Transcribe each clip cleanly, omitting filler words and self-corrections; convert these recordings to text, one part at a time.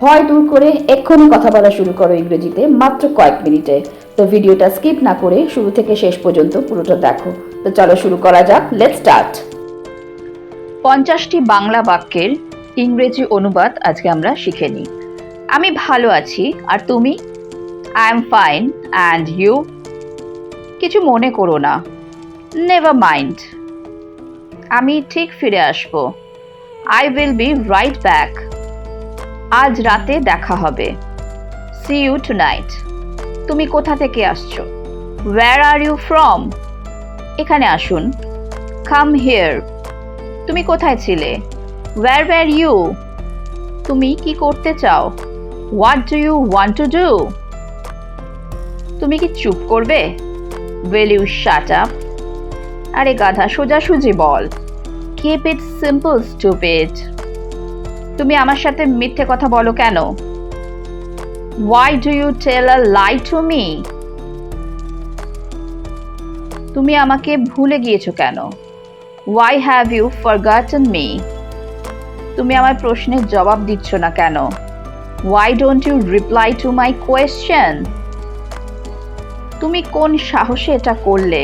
ভয় দূর করে এক্ষুনি কথা বলা শুরু করো ইংরেজিতে মাত্র কয়েক মিনিটে। তো ভিডিওটা স্কিপ না করে শুরু থেকে শেষ পর্যন্ত পুরোটা দেখো। তো চলো শুরু করা যাক, লেটস স্টার্ট। 50টি বাংলা বাক্যের ইংরেজি অনুবাদ আজকে আমরা শিখে নিই। আমি ভালো আছি, আর তুমি? I am fine, and you? কিছু মনে করো না, নেভার মাইন্ড। আমি ঠিক ফিরে আসবো, I will be right back. আজ রাতে দেখা হবে, সি ইউ টুনাইট। তুমি কোথা থেকে আসছো? Where are you from? এখানে আসুন, কাম হিয়ার। তুমি কোথায় ছিলে? Where were you? তুমি কি করতে চাও? What do you want to do? তুমি কি চুপ করবে? Will you shut up? আরে গাধা, সোজাসুজি বল। Keep it simple stupid. তুমি আমার সাথে মিথ্যে কথা বলো কেন? Why do you tell a lie to me? তুমি আমাকে ভুলে গিয়েছো কেন? Why have you forgotten me? তুমি আমার প্রশ্নের জবাব দিচ্ছ না কেন? Why don't you reply to my question? তুমি কোন সাহসে এটা করলে?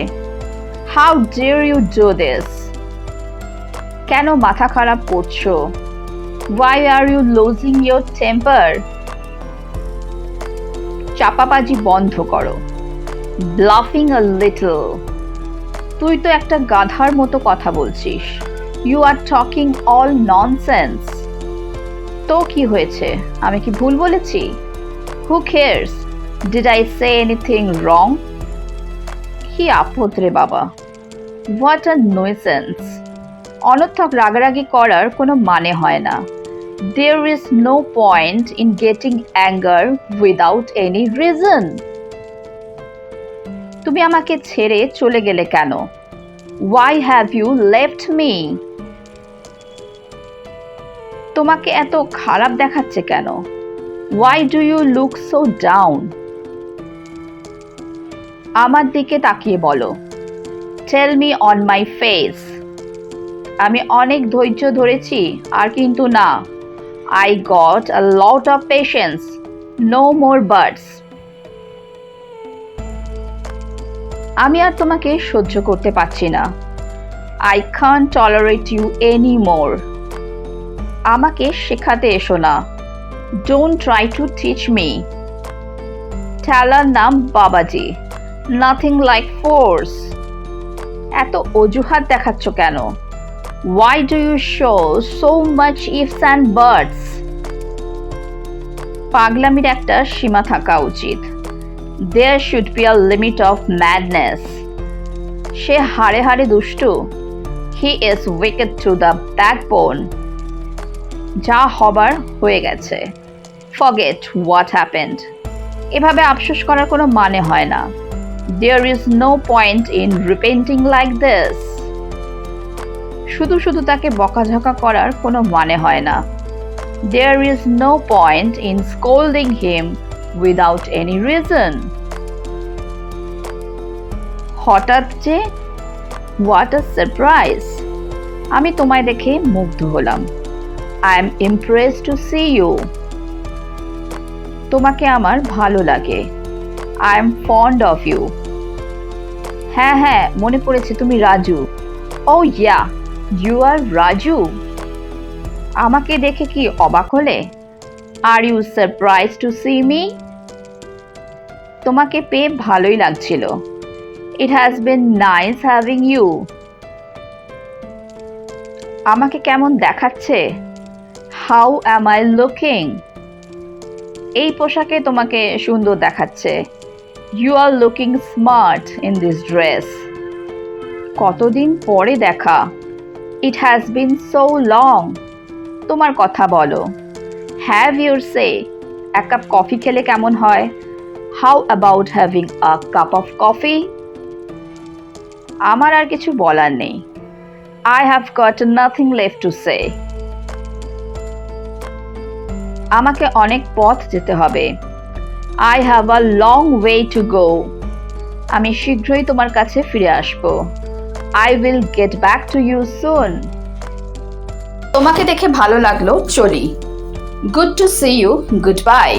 How dare you do this? কেন মাথা খারাপ করছো? Why are you losing your temper? চাপাবাজি বন্ধ করো, ব্লাফিং আ লিটল। তুই তো একটা গাধার মতো কথা বলছিস। You are talking all nonsense. তো কি হয়েছে? আমি কি ভুল বলেছি? Who cares? Did I say anything wrong? কি আপদ রে বাবা, হোয়াট আ নয়সেন্স। অনর্থক রাগারাগি করার কোনো মানে হয় না। There is no point in getting anger without any reason. তুমি আমাকে ছেড়ে চলে গেলে কেন? Why have you left me? তোমাকে এত খারাপ দেখাচ্ছে কেন? Why do you look so down? আমার দিকে তাকিয়ে বলো, Tell me on my face. আমি অনেক ধৈর্য ধরেছি, আর কিন্তু না। I got a lot of patience. No more buts. আমি আর তোমাকে সহ্য করতে পারছি না। I can't tolerate you anymore. আমাকে শেখাতে এসো না। Don't try to teach me. ঠেলার নাম বাবাজি। Nothing like force. এত অজুহাত দেখাচ্ছ কেন? Why do you show so much ifs and buts? পাগলামির একটা সীমা থাকা উচিত। There should be a limit of madness. সে হাড়ে হাড়ে দুষ্টু। He is wicked to the backbone. যা হবার হয়ে গেছে। Forget what happened. এভাবে আফসোস করার কোনো মানে হয় না। There is no point in repenting like this. শুধু শুধু তাকে বকাঝকা করার কোনো মানে হয় না। There is no point in scolding him without any reason. হঠাৎ যে, what a surprise. আমি তোমায় দেখে মুগ্ধ হলাম। I am impressed to see you. তোমাকে আমার ভালো লাগে। I am fond of you. হ্যাঁ হ্যাঁ, মনে পড়েছে, তুমি Raju. Oh yeah, you are Raju. আমাকে দেখে কি অবাক হলে? Are you surprised to see me? তোমাকে পেয়ে ভালোই লাগছিল। It has been nice having you. আমাকে কেমন দেখাচ্ছে? How am I looking? এই পোশাকে তোমাকে সুন্দর দেখাচ্ছে। You are looking smart in this dress. কতদিন পরে দেখা। It has been so long. তোমার কথা বলো। Have your say. এক কাপ কফি খেলে কেমন হয়? How about having a cup of coffee? আমার আর কিছু বলার নেই। I have got nothing left to say. আমাকে অনেক পথ যেতে হবে। I have a long way to go. আমি শীঘ্রই তোমার কাছে ফিরে আসব। I will get back to you soon. তোমাকে দেখে ভালো লাগলো, চলি। Good to see you, good by.